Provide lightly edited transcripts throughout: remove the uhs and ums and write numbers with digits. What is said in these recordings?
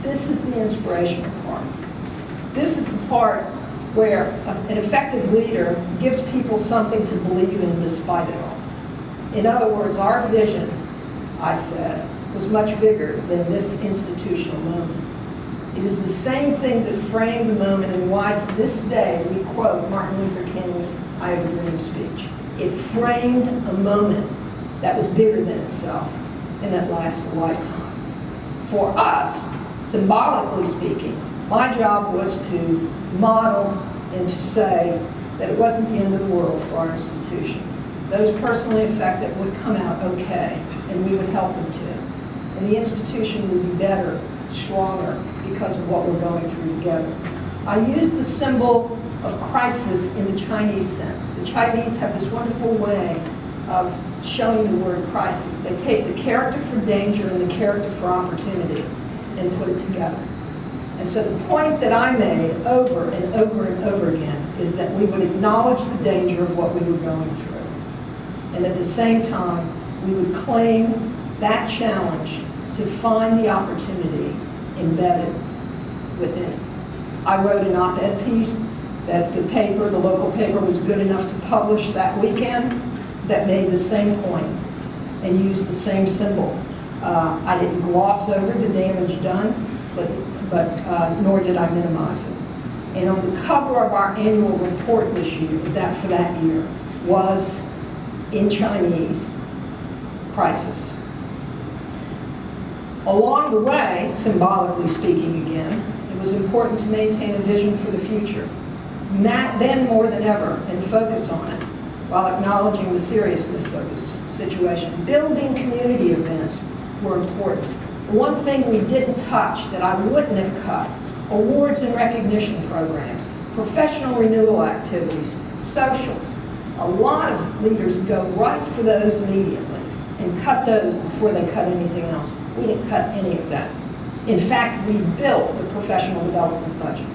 This is the inspirational part. This is the part where an effective leader gives people something to believe in despite it all. In other words, our vision, I said, was much bigger than this institutional moment. It is the same thing that framed the moment and why to this day we quote Martin Luther King's "I Have a Dream" speech. It framed a moment that was bigger than itself and that lasts a lifetime. For us, symbolically speaking, my job was to model and to say that it wasn't the end of the world for our institution. Those personally affected would come out okay, and we would help them too. And the institution would be better, stronger, because of what we're going through together. I use the symbol of crisis in the Chinese sense. The Chinese have this wonderful way of showing the word crisis. They take the character for danger and the character for opportunity and put it together. And so the point that I made over and over and over again is that we would acknowledge the danger of what we were going through. And at the same time, we would claim that challenge to find the opportunity embedded within it. I wrote an op-ed piece that the paper, the local paper, was good enough to publish that weekend that made the same point and used the same symbol. I didn't gloss over the damage done, but nor did I minimize it. And on the cover of our annual report this year, for that year, was in Chinese, crisis. Along the way, symbolically speaking again, it was important to maintain a vision for the future. Then more than ever, and focus on it, while acknowledging the seriousness of this situation. Building community events were important. The one thing we didn't touch that I wouldn't have cut, awards and recognition programs, professional renewal activities, socials. A lot of leaders go right for those immediately and cut those before they cut anything else. We didn't cut any of that. In fact, we built the professional development budget.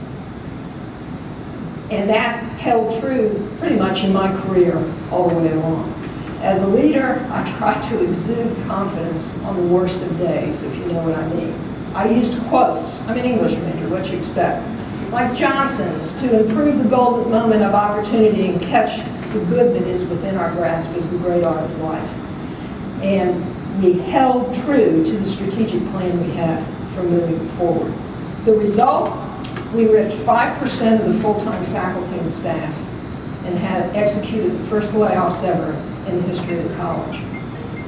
And that held true pretty much in my career all the way along. As a leader, I try to exude confidence on the worst of days, if you know what I mean. I used quotes. I'm an English major, what you expect? Like Johnson's, to improve the golden moment of opportunity and catch the good that is within our grasp is the great art of life. And we held true to the strategic plan we had for moving forward. The result? We ripped 5% of the full-time faculty and staff and had executed the first layoffs ever in the history of the college.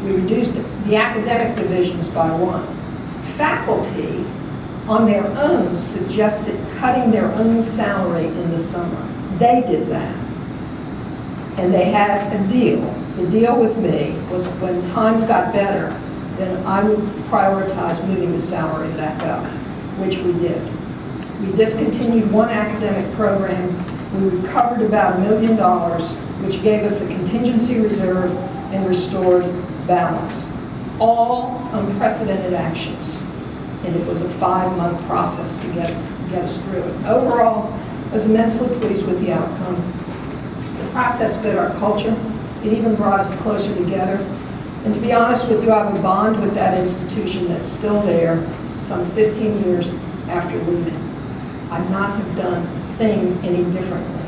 We reduced the academic divisions by 1. Faculty, on their own, suggested cutting their own salary in the summer. They did that. And they had a deal. The deal with me was when times got better, then I would prioritize moving the salary back up, which we did. We discontinued one academic program. We recovered about $1 million, which gave us a contingency reserve and restored balance. All unprecedented actions. And it was a 5-month process to get us through it. Overall, I was immensely pleased with the outcome. The process fit our culture. It even brought us closer together. And to be honest with you, I have a bond with that institution that's still there some 15 years after leaving. I'd not have done a thing any differently.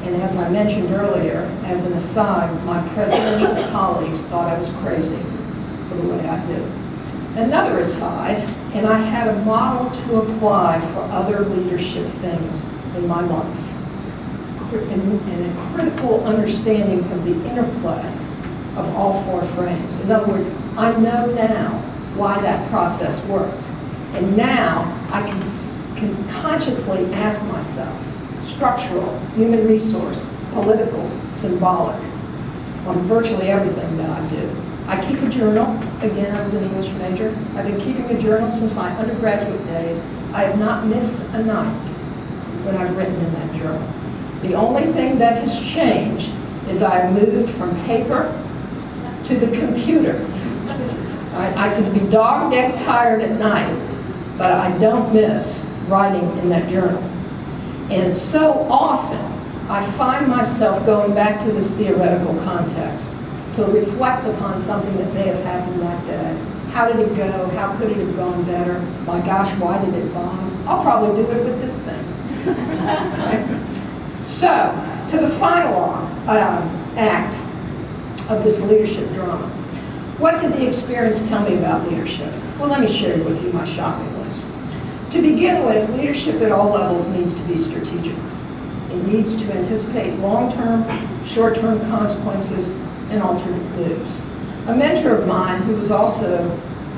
And as I mentioned earlier, as an aside, my presidential colleagues thought I was crazy for the way I did. Another aside, and I had a model to apply for other leadership things in my life, and a critical understanding of the interplay of all 4 frames. In other words, I know now why that process worked. And now I can consciously ask myself, structural, human resource, political, symbolic, on virtually everything that I do. I keep a journal. Again, I was an English major. I've been keeping a journal since my undergraduate days. I have not missed a night when I've written in that journal. The only thing that has changed is I've moved from paper to the computer. I can be dog-dead tired at night, but I don't miss writing in that journal. And so often, I find myself going back to this theoretical context to reflect upon something that may have happened that day. How did it go? How could it have gone better? My gosh, why did it bomb? I'll probably do it with this thing. Right? So, to the final act of this leadership drama. What did the experience tell me about leadership? Well, let me share with you my shopping list. To begin with, leadership at all levels needs to be strategic. It needs to anticipate long-term, short-term consequences and alternate moves. A mentor of mine, who was also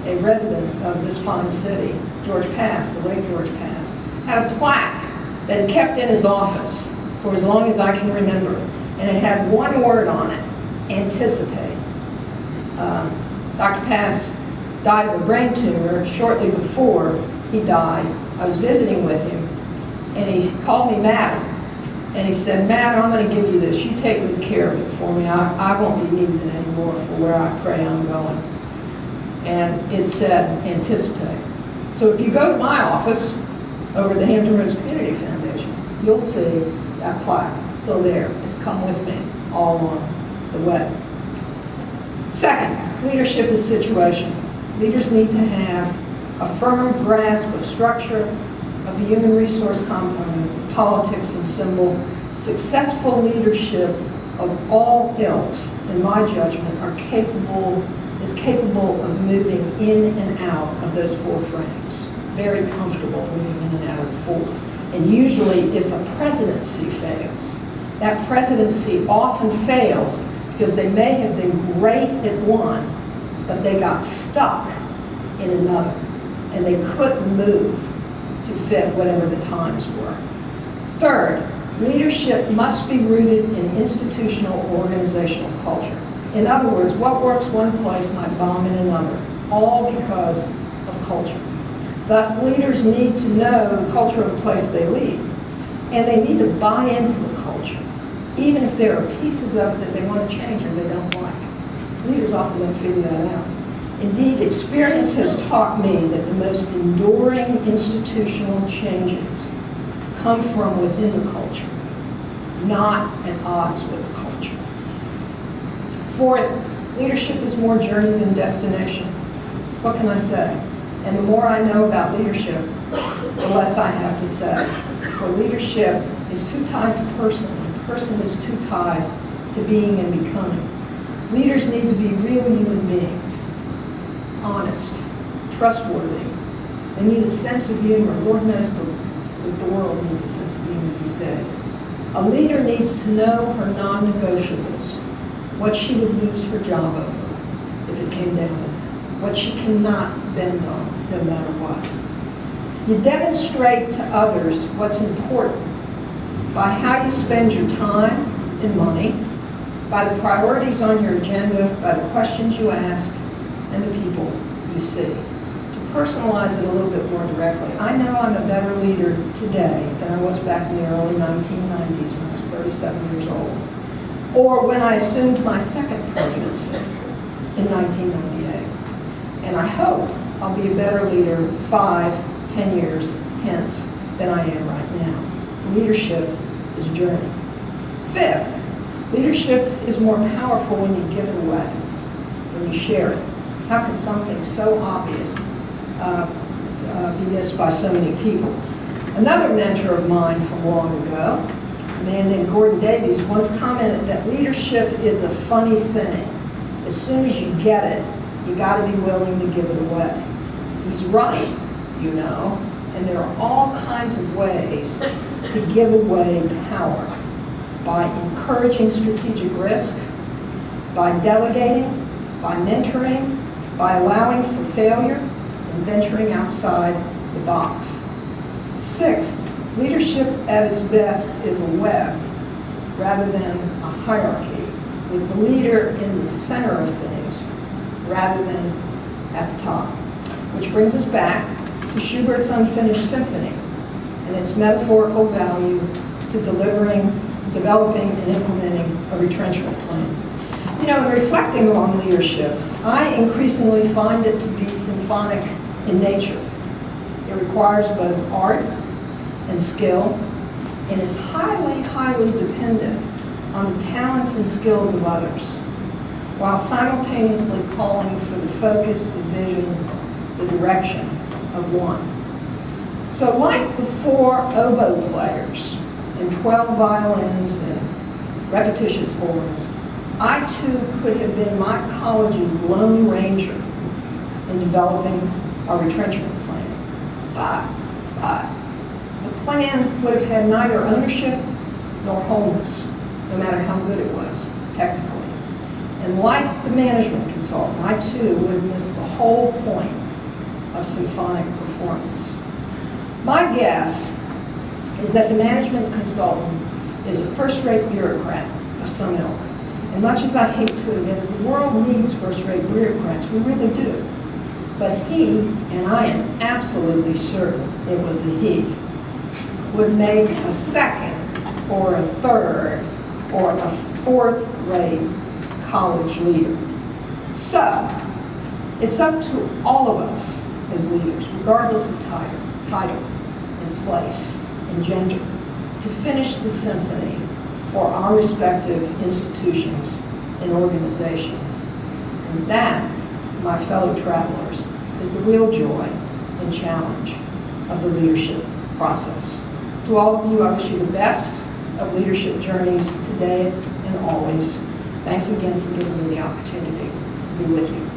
a resident of this fine city, George Pass, the late George Pass, had a plaque that he kept in his office for as long as I can remember, and it had one word on it: anticipate. Dr. Pass died of a brain tumor shortly before he died. I was visiting with him, and he called me Madam, and he said, "Madam, I'm going to give you this. You take good care of it for me. I won't be needing it anymore for where I pray I'm going." And it said, anticipate. So if you go to my office over at the Hampton Roads Community Foundation, you'll see that plaque still there. It's come with me all along the way. Second, leadership is situational. Leaders need to have a firm grasp of structure, of the human resource component, of politics and symbol. Successful leadership of all ilks, in my judgment, is capable of moving in and out of those four frames. Very comfortable moving in and out of the four. And usually, if a presidency fails, that presidency often fails because they may have been great at one, but they got stuck in another, and they couldn't move to fit whatever the times were. Third, leadership must be rooted in institutional organizational culture. In other words, what works one place might bomb in another, all because of culture. Thus, leaders need to know the culture of the place they lead, and they need to buy into the culture, even if there are pieces of it that they want to change or they don't like. Leaders often don't figure that out. Indeed, experience has taught me that the most enduring institutional changes come from within the culture, not at odds with the culture. Fourth, leadership is more journey than destination. What can I say? And the more I know about leadership, the less I have to say. For leadership is too tied to person, and person is too tied to being and becoming. Leaders need to be real human beings, honest, trustworthy. They need a sense of humor. Lord knows the world needs a sense of humor these days. A leader needs to know her non-negotiables, what she would lose her job over if it came down to it, what she cannot bend on no matter what. You demonstrate to others what's important by how you spend your time and money, by the priorities on your agenda, by the questions you ask, and the people you see. To personalize it a little bit more directly, I know I'm a better leader today than I was back in the early 1990s when I was 37 years old, or when I assumed my second presidency in 1998. And I hope I'll be a better leader 5, 10 years hence than I am right now. Leadership is a journey. Fifth, leadership is more powerful when you give it away, when you share it. How can something so obvious be missed by so many people? Another mentor of mine from long ago, a man named Gordon Davies, once commented that leadership is a funny thing. As soon as you get it, you got to be willing to give it away. He's right, you know, and there are all kinds of ways to give away power. By encouraging strategic risk, by delegating, by mentoring, by allowing for failure, and venturing outside the box. Sixth, leadership at its best is a web rather than a hierarchy, with the leader in the center of things rather than at the top. Which brings us back to Schubert's Unfinished Symphony and its metaphorical value to developing and implementing a retrenchment plan. You know, in reflecting on leadership, I increasingly find it to be symphonic in nature. It requires both art and skill, and is highly, highly dependent on the talents and skills of others, while simultaneously calling for the focus, the vision, the direction of one. So like the 4 oboe players and 12 violins and repetitious horns, I too could have been my college's lone ranger in developing a retrenchment plan. But the plan would have had neither ownership nor wholeness, no matter how good it was, technically. And like the management consultant, I too would have missed the whole point of symphonic performance. My guess is that the management consultant is a first-rate bureaucrat of some ilk. And much as I hate to admit it, the world needs first-rate bureaucrats, we really do. But he, and I am absolutely certain it was a he, would make a second or a third or a fourth-rate college leader. So, it's up to all of us as leaders, regardless of title and place and gender, to finish the symphony for our respective institutions and organizations. And that, my fellow travelers, is the real joy and challenge of the leadership process. To all of you, I wish you the best of leadership journeys today and always. Thanks again for giving me the opportunity to be with you.